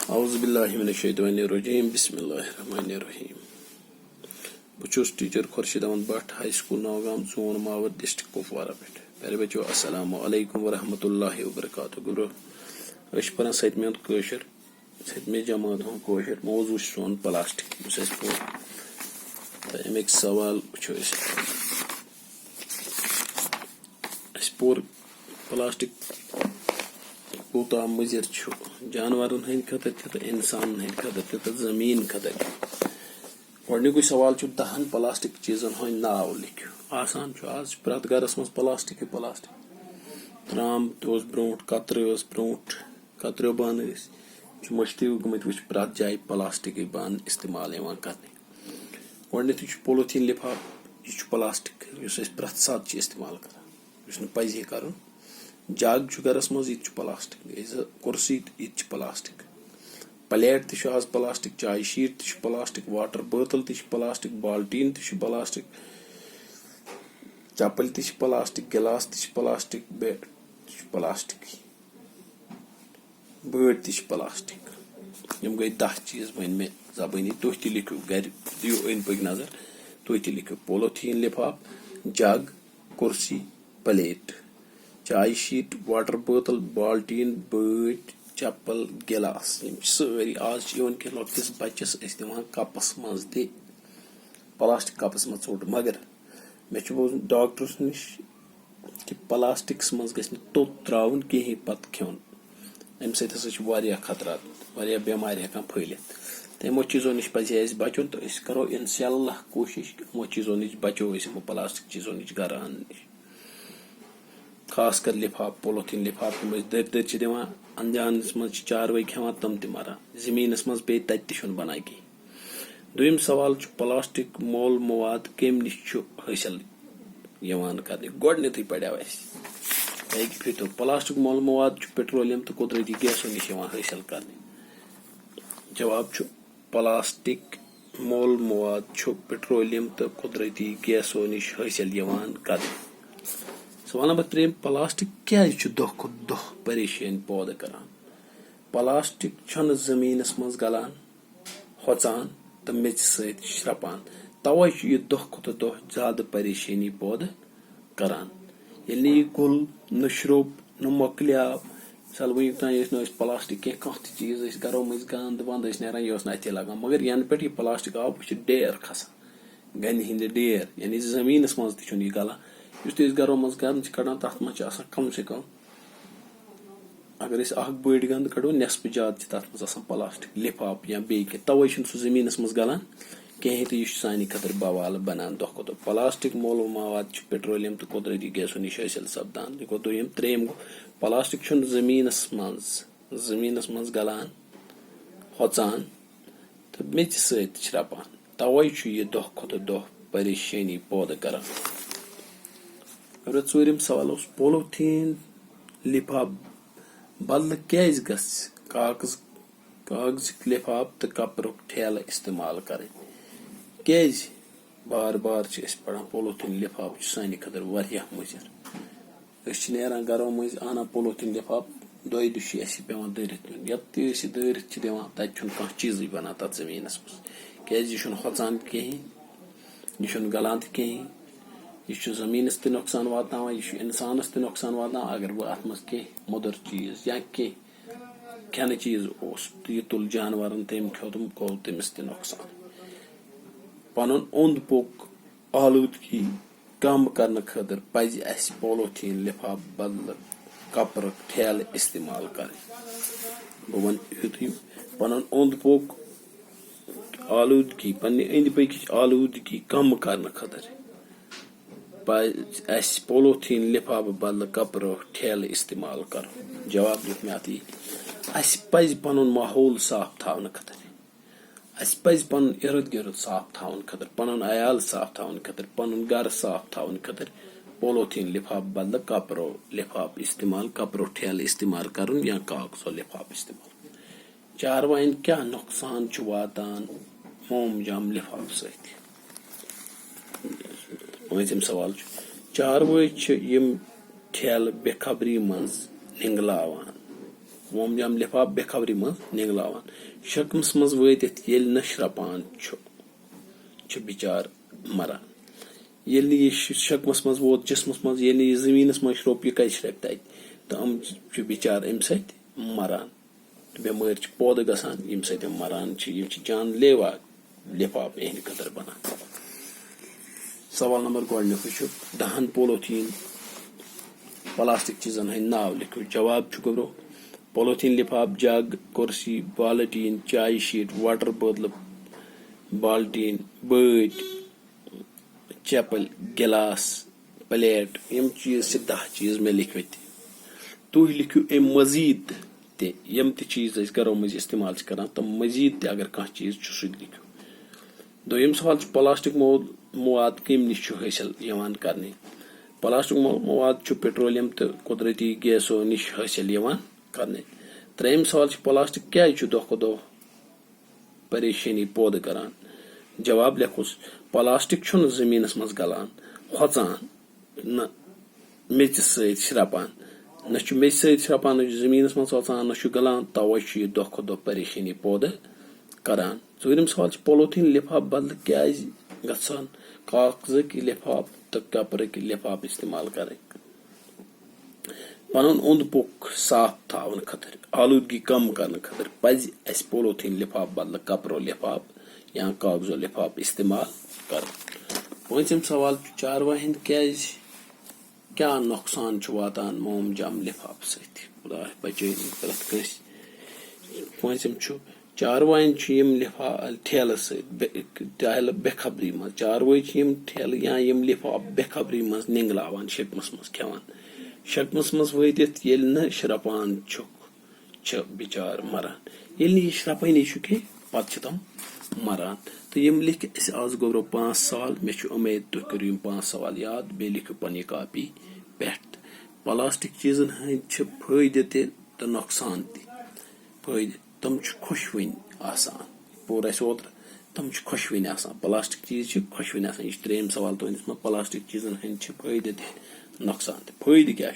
أعوذ بالله من الشيطان الرجيم بسم الله الرحمن الرحيم بچوس teacher Khursheed Ahmad Bhat high school Nowgam zone Mawar district Kupwara پہ پیارے بچو السلام علیکم ورحمۃ اللہ وبرکاتہ گرو اس پران ستمہ کٲشُر ستمہ جماعت ہُنٛد کٲشُر موضوع چھُ سون پلاسٹک یُس اَسہِ پوٚر تہٕ اَمِکۍ سوال وٕچھو اَسہِ پوٚر پلاسٹک کوٗتاہ مُضِر چھُ جانورن ہٕنٛدۍ خٲطرٕ تہِ تہٕ اِنسانن ہٕنٛدۍ خٲطرٕ تہِ تہٕ زٔمیٖن خٲطرٕ تہِ گۄڈنیُکُے سوال چھُ 10 پلاسٹک چیٖزن ہٕنٛدۍ ناو لیکھِو آسان چھُ آز چھُ پرٛٮ۪تھ گرس منٛز پلاسٹکٕے پلاسٹک ترام تہِ اوس برٛونٛٹھ کترٕ ٲس برٛونٛٹھ کتریو بانہٕ ٲسۍ چھِ مٔشتٕے گٔمٕتۍ وٕچھ پرٛٮ۪تھ جایہِ پلاسٹکٕے بانہٕ استعمال یِوان کرنہٕ گۄڈنیتھٕے چھُ پولوتھیٖن لِفاف یہِ چھُ پلاسٹک یُس أسۍ پرٛٮ۪تھ ساتہٕ چھِ استعمال کران یُس نہٕ پزِ ہے کرُن جگ چھُ گرس منٛز یہِ تہِ چھُ پلاسٹک کُرسی تہِ یہِ تہِ چھِ پلاسٹک پلیٹ تہِ چھُ آز پلاسٹک چاے شیٖٹ تہِ چھُ پلاسٹک واٹر بٲتل تہِ چھِ پلاسٹک بالٹیٖن تہِ چھُ پلاسٹک چپل تہِ چھِ پلاسٹک گلاس تہِ چھِ پلاسٹک بیٹ تہِ چھُ پلاسٹکٕے بٲٹۍ تہِ چھِ پلاسٹک یِم گٔے 10 چیٖز ؤنۍ مےٚ زبٲنی تُہۍ تہِ لیکھِو گرِ دِیِو أنٛدۍ پٔکۍ نظر تُہۍ تہِ لیکھِو پولوتھیٖن لِفاف جگ کُرسی پلیٹ چاے شیٖٹ واٹر بٲتل بالٹیٖن بٲٹۍ چپل گلاس یِم چھِ سٲری آز چھِ اِوٕن کہِ لۄکٹِس بچس أسۍ دِوان کپس منٛز تہِ پلاسٹک کپس منٛز ژوٚٹ مگر مےٚ چھُ بوٗزمُت ڈاکٹرس نِش کہِ پلاسٹکس منٛز گژھِ نہٕ توٚت تراوُن کِہینۍ پتہٕ کھیوٚن امہِ سۭتۍ ہسا چھِ واریاہ خطرات واریاہ بٮ۪مارِ ہٮ۪کان پھٔہلِتھ تہٕ یِمو چیٖزو نِش پزِ اَسہِ بچُن تہٕ أسۍ کرو انشاء اللہ کوٗشش کہِ یِمو چیٖزو نِش بچو أسۍ یِمو پلاسٹک چیٖزو نِش گرٕ اننہٕ نِش خاص کر لِفاف پولوتھیٖن لِفاف یِم أسۍ دٔرۍ دٔرۍ چھِ دِوان انجانس منٛز چھِ چاروٲے کھٮ۪وان تِم تہِ مران زٔمیٖنس منٛز پیٚیہِ تتہِ تہِ چھُنہٕ بنان کینٛہہ دوٚیِم سوال چھُ پلاسٹک مول مواد کمہِ نِش چھُ حٲصِل یِوان کرنہٕ گۄڈنیتھٕے پریو اسہِ اَکہِ پھِرِ پلاسٹک مول مواد چھُ پیٹرولیم تہٕ قۄدرٔتی گیسو نِش یِوان حٲصِل کرنہٕ جواب چھُ پلاسٹک مول مواد چھُ پیٹرولیم تہٕ قۄدرٔتی گیسو نِش حٲصِل یِوان کرنہٕ سوال نمبر 3 پلاسٹک کیازِ چھُ دۄہ کھۄتہٕ دۄہ پریشٲنی پٲدٕ کران پلاسٹک چھُنہٕ زٔمیٖنس منٛز گلان ہۄژان تہٕ میژِ سۭتۍ شرٛپان توے چھُ یہِ دۄہ کھۄتہٕ دۄہ زیادٕ پریشٲنی پٲدٕ کران ییٚلہِ نہٕ یہِ گوٚل نہٕ شرٛوٚپ نہٕ مۄکلیو مثال وُنیُک تام ٲسۍ نہٕ أسۍ پلاسٹک کانٛہہ تہِ چیٖز ٲسۍ گرو مٔنٛزۍ گند وند ٲسۍ نیران یہِ اوس نہٕ اَتھے لگان مگر ینہٕ پٮ۪ٹھ یہِ پلاسٹک آو یہِ چھُ ڈیر کھسان گنہِ ہِنٛدِ ڈیر یعنی زٔمیٖنس منٛز تہِ چھُنہٕ یہِ گلان یُس تہِ أسۍ گرو منٛز گند چھِ کڑان تتھ منٛز چھِ آسان کم سے کم اگر أسۍ اکھ بٔڑۍ گند کڑو نٮ۪صفہٕ زیادٕ چھِ تتھ منٛز آسان پلاسٹک لِفاف یا بیٚیہِ کینٛہہ توے چھُنہٕ سُہ زٔمیٖنس منٛز گلان کِہینۍ تہٕ یہِ چھُ سانہِ خٲطرٕ بوال بنان دۄہ کھۄتہٕ دۄہ پلاسٹک مول مواد چھُ پیٹرولیم تہٕ قۄدرٔتی گیسو نِش حٲصِل سپدان یہِ گوٚو دوٚیِم ترٛیٚیِم گوٚو پلاسٹک چھُنہٕ زٔمیٖنس منٛز گلان ہۄژان تہٕ میژِ سۭتۍ شرٛپان توے چھُ یہِ دۄہ کھۄتہٕ دۄہ پریشٲنی پٲدٕ کران ژوٗرِم سوال اوس پولوتھیٖن لِفاف بدلہٕ کیازِ گژھِ کاغذٕکۍ لِفاف تہٕ کپرُک ٹھیلہٕ استعمال کرٕنۍ کیازِ بار بار چھِ أسۍ پران پولوتھیٖن لِفاف چھُ سانہِ خٲطرٕ واریاہ مُضِر أسۍ چھِ نیران گرو مٔنٛزۍ انان پولوتھیٖن لِفاف دۄیہِ دُہۍ چھِ اَسہِ پیوان دٲرِتھ نیُن یَتھ تہِ أسۍ یہِ دٲرِتھ چھِ دِوان تتہِ چھُنہٕ کانٛہہ چیٖزٕے بنان تتھ زٔمیٖنس منٛز کیازِ یہِ چھُنہٕ ہۄژان کِہینۍ یہِ چھُنہٕ گلان تہِ کِہینۍ یہِ چھُ زٔمیٖنس تہِ نۄقصان واتناوان یہِ چھُ انسانس تہِ نۄقصان واتناوان اگر بہٕ اتھ منٛز کینٛہہ موٚدُر چیٖز یا کینٛہہ کھٮ۪نہٕ چیٖز اوس تہٕ یہِ تُل جانورن تٔمۍ کھیوٚتُم گوٚو تٔمِس تہِ نۄقصان پنُن اوٚنٛد پوٚک آلوٗدگی کم کرنہٕ خٲطرٕ پزِ اسہِ پولوتھیٖن لِفاف بدلہٕ کپرُک ٹھیلہٕ استعمال کرٕنۍ بہٕ ونہٕ یُتھُے پنُن اوٚنٛد پوٚک آلوٗدگی پننہِ أنٛدۍ پٔکِچ آلوٗدگی کم کرنہٕ خٲطرٕ پزِ اسہِ پولوتھیٖن لِفاف بدلہٕ کپرُک ٹھیلہٕ استعمال کرُن جواب دیُت مےٚ اتھ یی اسہِ پزِ پنُن ماحول صاف تھاونہٕ خٲطرٕ اسہِ پزِ پنُن اِرد گِرد صاف تھاونہٕ خٲطرٕ پنُن عیال صاف تھاونہٕ خٲطرٕ پنُن گرٕ صاف تھاونہٕ خٲطرٕ پولوتھیٖن لِفاف بدلہٕ کپرو لِفاف استعمال کپرو ٹھیلہٕ استعمال کرُن یا کاغذو لِفاف استعمال چاروایَن کیاہ نۄقصان چھُ واتان موم جام لِفاف سۭتۍ پوٗنٛژِم سوال چھُ چاروٲے چھِ یِم ٹھیلہٕ بے خبری منٛز نِنگلاوان मोम जाम लिफाफ बेखबरी मज निगलावान शकमस मज वतित येल न श्रपान छ बिचार मरान येल ये शकमस मज वोत जिस्मस मज येल ये जमीनस मज रोप ये कई श्रप तत तो अम छ बिचार अम सत मरान बेमार छ पौध गसान यम सत मरान छ यम छ जान लेवा लिफाफ एहन खतर बनान। सवाल नंबर गोडनुक छ दहन पोलोथीन प्लास्टिक चीजन हंद नाव लिखो। जवाब छ गोब्रो पोलोथीन लिफाफ जग कुर्सी बाल्टीन चाय शीट वाटर बोतल बाल्टीन बट चपल गिलास प्लेट यम चीज से 10 चीज में लिखित तुह लिखियो अम मजीद ते यम ते चीज घरों मज इस्तेमाल करान तम मजीद ते अगर कह चीज सह लिखियो। दोयम सवाल प्लास्टिक मवाद कम नश हासिल यवान करने प्लास्टिक मवाद पेट्रोलियम तो कुदरती गैसो नश हासिल यवान करने। त्रेयम सवाल प्लास्टिक क्या दह दह परेशानी पौध करान। जवाब लिखोस प्लास्टिक जमीनस मज गलान होचान न मेच सत श्रपान न मेच सत श्रपान न जमीनस मज होचान न गलान तवे दह दह परेशानी पौध करान। चूरम सवाल पोलोथीन लिफाफ बदल क्या गसान कागज लिफाफ तो कपर लिफाफ इस्तेमाल करें। पन ओंद पोक साफ थावन खतर आलूदगी कम करने खतर पज अस पोलोथीन लिफाफ बदल कपरो लिफाफ या कागजो लिफाफ इस्तेमाल कर। पांचम सवाल चारवाहिन क्या नुकसान वातान मोम जम लिफाफ सत खुदा बचे प्रत कस। पांचम चारवाइन लिफाफ ठेल सह बेखबरी मज चारवाई ठेल या लिफाफ बेखबरी मज निगलावान शकमस मज खेवान शकमस मज वतित येल न श्रपान छ बिचार मरान येल न श्रपानी कह पत तम मरान। तो यम लिख आज गोब्रो 5 सवाल मे उम्मीद तुम करो 5 सवाल याद बे लिखो पन्नी कापी पे। प्लास्टिक चीजन हंद फायदे तो नुकसान फायदे तम खुशवन आसान पूरा ओतर तम खुशवन आसान प्लास्टिक चीज खुशवन आसान। यह 3 सवाल तुंदिस में प्लास्टिक चीजन हंद फायदे तो नुकसान फायदे क्या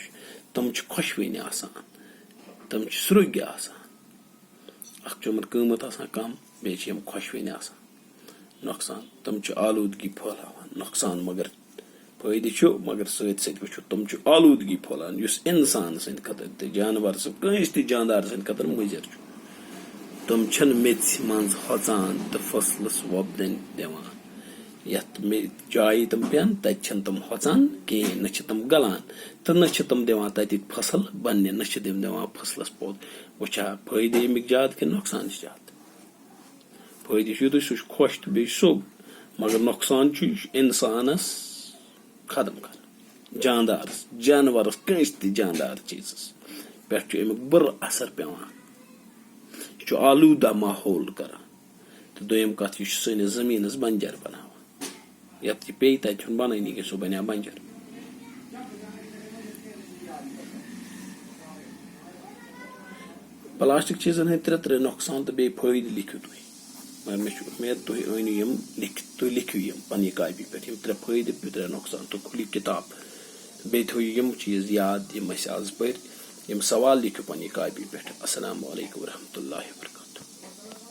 तम खुशवन आसान तम सरुग आसान अखर कीमत आसान कम बे खुशवन आसान। नुकसान तम आलूदगी फैलावान नुकसान मगर फायदे मगर सत सत वो तम आलूदगी फैलान इंसान सद खतर जानवर कस त जानदार सद खतर मुजर तम मेच मज होचान तो फसलस वोपदन दिवान यथ जाय तम पेन तन तम होचान कहें न तम गलान तो न तम दिवान तत फसल बनने न दिवान फसलस पौध वचा फायदे अमिक ज्यादा कि नुकसान ज्यादा फायदे युत सह खुश तो बे सोग मगर नुकसान इंसानस खत्म कर जानदार जानवर कस त जानदार चीजस पे अमिक बुर असर पेवान आलूदा माहौल करान। तो दोयम कथ सनिस जमीनस बंजर बनावान यथ पे तत बनानी सह बना बंजर। प्लास्टिक चीजन हंद 3 नुकसान तो बे फायदे लिखो तुम मगर मे उम्मीद तुम अनिव तुम लिखियो यम पन्नी कापी पे 3 फायदे 3 नुकसान तो खुली किताब बे थो यम चीज याद यम आज पर यम सवाल लिखो पन्नी कापी पे। अस्सलामु अलैकुम व रहमतुल्लाहि व बरकातहू।